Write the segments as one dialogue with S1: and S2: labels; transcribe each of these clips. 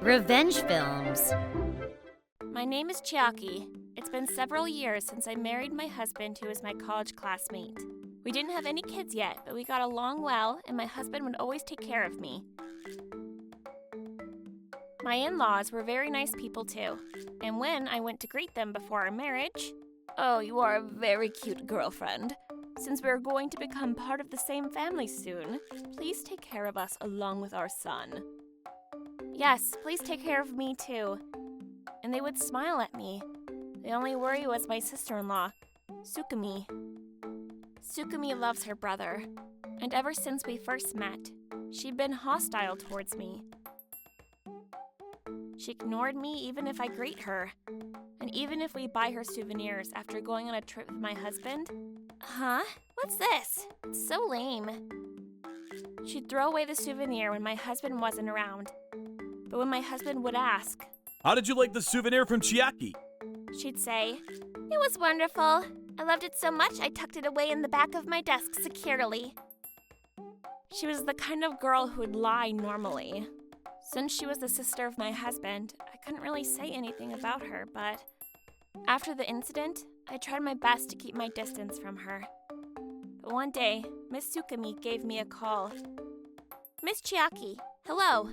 S1: Revenge films.
S2: My name is Chiaki. It's been several years since I married my husband, who is my college classmate. We didn't have any kids yet, but we got along well, and my husband would always take care of me. My in-laws were very nice people too, and when I went to greet them before our marriage, "Oh, you are a very cute girlfriend. Since we are going to become part of the same family soon, please take care of us along with our son." "Yes, please take care of me too." And they would smile at me. The only worry was my sister-in-law, Sukumi. Sukumi loves her brother, and ever since we first met, she'd been hostile towards me. She ignored me even if I greet her, and even if we buy her souvenirs after going on a trip with my husband. Huh? What's this? It's so lame. She'd throw away the souvenir when my husband wasn't around, but when my husband would ask,
S3: "How did you like the souvenir from Chiaki?"
S2: she'd say, "It was wonderful. I loved it so much I tucked it away in the back of my desk securely." She was the kind of girl who would lie normally. Since she was the sister of my husband, I couldn't really say anything about her, but after the incident, I tried my best to keep my distance from her. But one day, Miss Sukumi gave me a call. "Miss Chiaki, hello."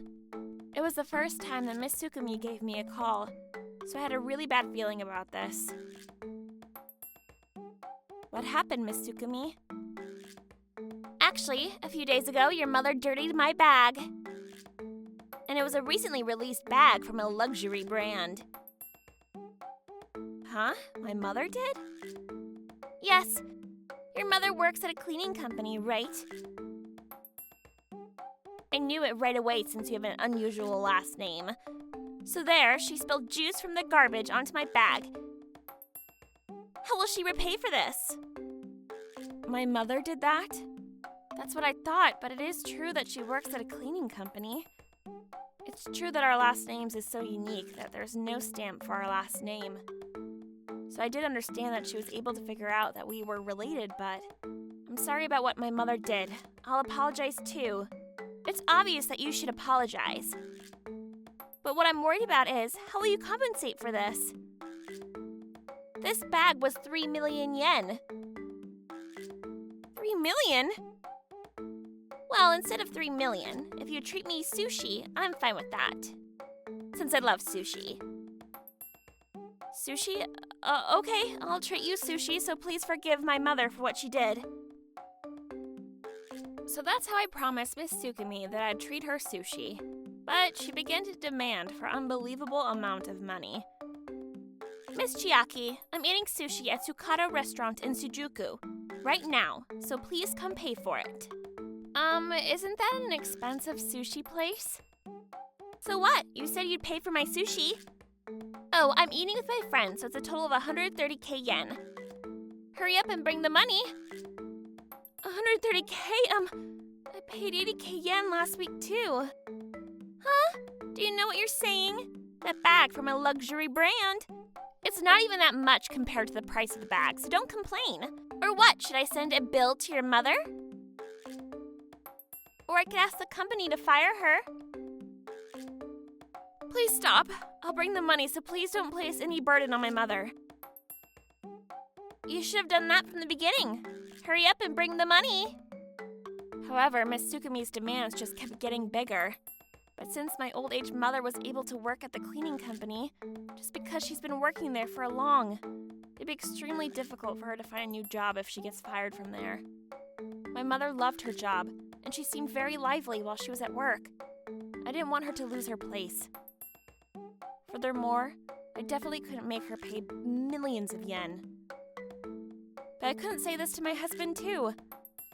S2: It was the first time that Miss Sukumi gave me a call, so I had a really bad feeling about this. "What happened, Miss Sukumi?" "Actually, a few days ago, your mother dirtied my bag. And it was a recently released bag from a luxury brand." "Huh? My mother did?" "Yes. Your mother works at a cleaning company, right?" I knew it right away since you have an unusual last name. So there, she spilled juice from the garbage onto my bag. How will she repay for this? My mother did that? That's what I thought, but it is true that she works at a cleaning company. It's true that our last names is so unique that there's no stamp for our last name. So I did understand that she was able to figure out that we were related, but I'm sorry about what my mother did. I'll apologize too. It's obvious that you should apologize. But what I'm worried about is, how will you compensate for this? This bag was 3 million yen. 3 million? Well, instead of 3 million, if you treat me sushi, I'm fine with that. Since I love sushi. Sushi? Okay, I'll treat you sushi, so please forgive my mother for what she did. So that's how I promised Miss Sukumi that I'd treat her sushi. But she began to demand for unbelievable amount of money. "Miss Chiaki, I'm eating sushi at Tsukado Restaurant in Shinjuku right now, so please come pay for it." Isn't that an expensive sushi place? So what? You said you'd pay for my sushi? Oh, I'm eating with my friends, so it's a total of 130k yen. Hurry up and bring the money. 130k? I paid 80k yen last week too. Huh? Do you know what you're saying? That bag from a luxury brand. It's not even that much compared to the price of the bag, so don't complain. Or what, should I send a bill to your mother? Or I could ask the company to fire her. Please stop. I'll bring the money, so please don't place any burden on my mother. You should have done that from the beginning. Hurry up and bring the money. However, Miss Sukumi's demands just kept getting bigger. But since my old age mother was able to work at the cleaning company, just because she's been working there for long, it'd be extremely difficult for her to find a new job if she gets fired from there. My mother loved her job, and she seemed very lively while she was at work. I didn't want her to lose her place. Furthermore, I definitely couldn't make her pay millions of yen. But I couldn't say this to my husband too.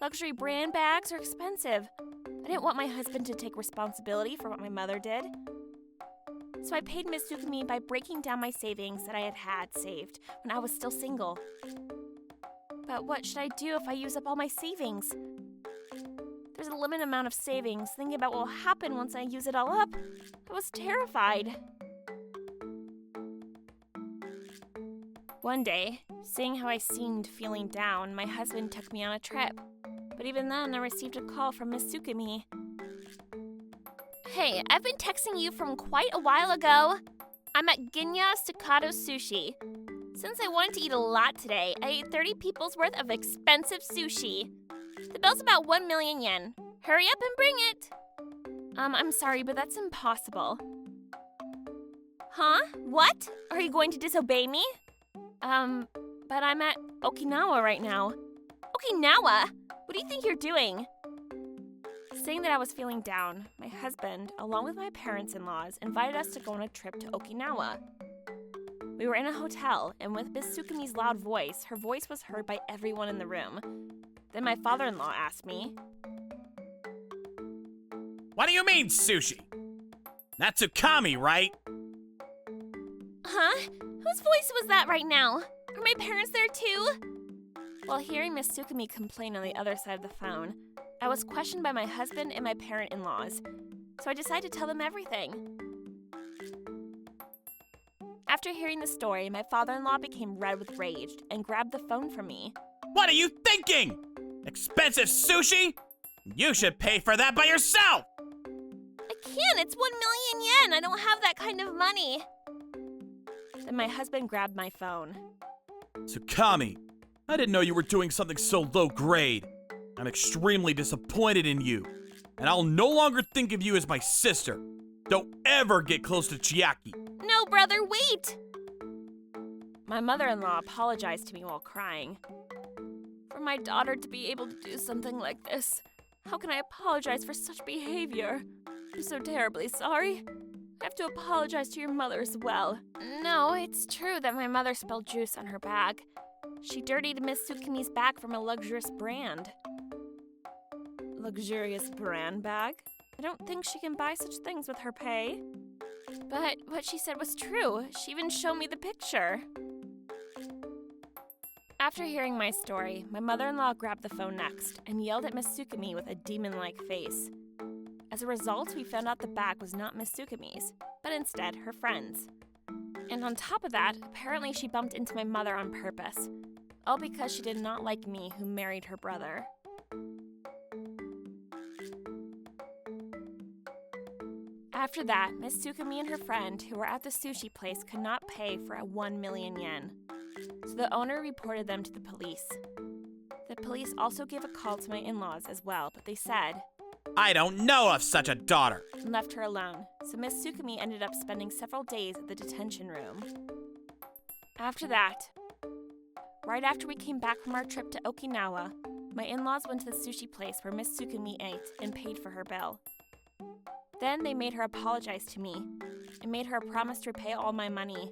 S2: Luxury brand bags are expensive. I didn't want my husband to take responsibility for what my mother did. So I paid Miss Sukumi by breaking down my savings that I had saved when I was still single. But what should I do if I use up all my savings? There's a limited amount of savings. Thinking about what will happen once I use it all up, I was terrified. One day, seeing how I seemed feeling down, my husband took me on a trip. But even then, I received a call from Miss Tsukumi. Hey, I've been texting you from quite a while ago. I'm at Ginya Staccato Sushi. Since I wanted to eat a lot today, I ate 30 people's worth of expensive sushi. The bill's about 1 million yen. Hurry up and bring it. I'm sorry, but that's impossible. Huh? What? Are you going to disobey me? But I'm at Okinawa right now. Okinawa? What do you think you're doing? Saying that I was feeling down, my husband, along with my parents-in-laws, invited us to go on a trip to Okinawa. We were in a hotel, and with Miss Tsukumi's loud voice, her voice was heard by everyone in the room. Then my father-in-law asked me,
S3: What do you mean, sushi? That's Tsukami, right?
S2: Huh? Whose voice was that right now? Are my parents there too? While hearing Miss Tsukumi complain on the other side of the phone, I was questioned by my husband and my parent-in-laws, so I decided to tell them everything. After hearing the story, my father-in-law became red with rage and grabbed the phone from me.
S3: What are you thinking? Expensive sushi? You should pay for that by yourself!
S2: I can't! It's 1 million yen! I don't have that kind of money! Then my husband grabbed my phone.
S3: Tsukami, I didn't know you were doing something so low grade. I'm extremely disappointed in you, and I'll no longer think of you as my sister. Don't ever get close to Chiaki.
S2: No, brother, wait! My mother-in-law apologized to me while crying. For my daughter to be able to do something like this, how can I apologize for such behavior? I'm so terribly sorry. I have to apologize to your mother as well. No, it's true that my mother spilled juice on her bag. She dirtied Miss Tsukumi's bag from a luxurious brand. Luxurious brand bag? I don't think she can buy such things with her pay. But what she said was true. She even showed me the picture. After hearing my story, my mother-in-law grabbed the phone next and yelled at Miss Tsukumi with a demon-like face. As a result, we found out the bag was not Miss Tsukumi's, but instead her friend's. And on top of that, apparently she bumped into my mother on purpose, all because she did not like me who married her brother. After that, Miss Tsukumi and her friend, who were at the sushi place, could not pay for 1 million yen. So the owner reported them to the police. The police also gave a call to my in-laws as well, but they said,
S3: I don't know of such a daughter.
S2: And left her alone. So Miss Tsukumi ended up spending several days at the detention room. After that, right after we came back from our trip to Okinawa, my in-laws went to the sushi place where Miss Tsukumi ate and paid for her bill. Then they made her apologize to me and made her a promise to repay all my money.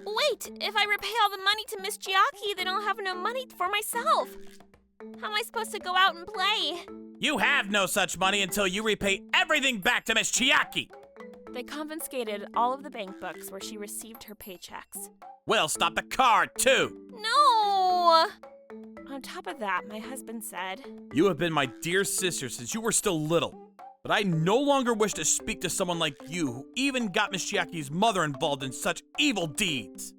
S2: Wait! If I repay all the money to Miss Chiaki, then I'll have no money for myself! How am I supposed to go out and play?
S3: You have no such money until you repay everything back to Miss Chiaki.
S2: They confiscated all of the bank books where she received her paychecks.
S3: We'll stop the card, too.
S2: No! On top of that, my husband said,
S3: You have been my dear sister since you were still little. But I no longer wish to speak to someone like you who even got Miss Chiaki's mother involved in such evil deeds.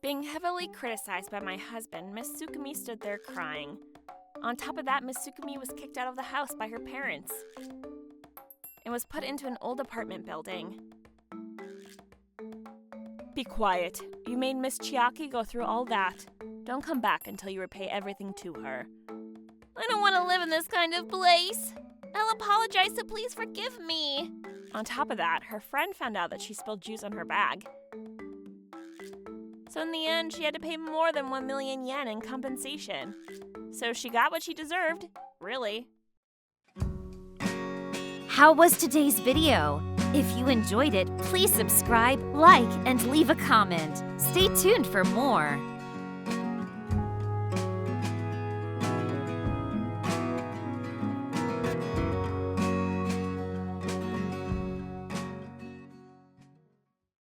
S2: Being heavily criticized by my husband, Miss Tsukumi stood there crying. On top of that, Miss Tsukumi was kicked out of the house by her parents and was put into an old apartment building. Be quiet. You made Miss Chiaki go through all that. Don't come back until you repay everything to her. I don't want to live in this kind of place. I'll apologize, so please forgive me. On top of that, her friend found out that she spilled juice on her bag. So in the end, she had to pay more than 1 million yen in compensation. So she got what she deserved, really.
S1: How was today's video? If you enjoyed it, please subscribe, like, and leave a comment. Stay tuned for more.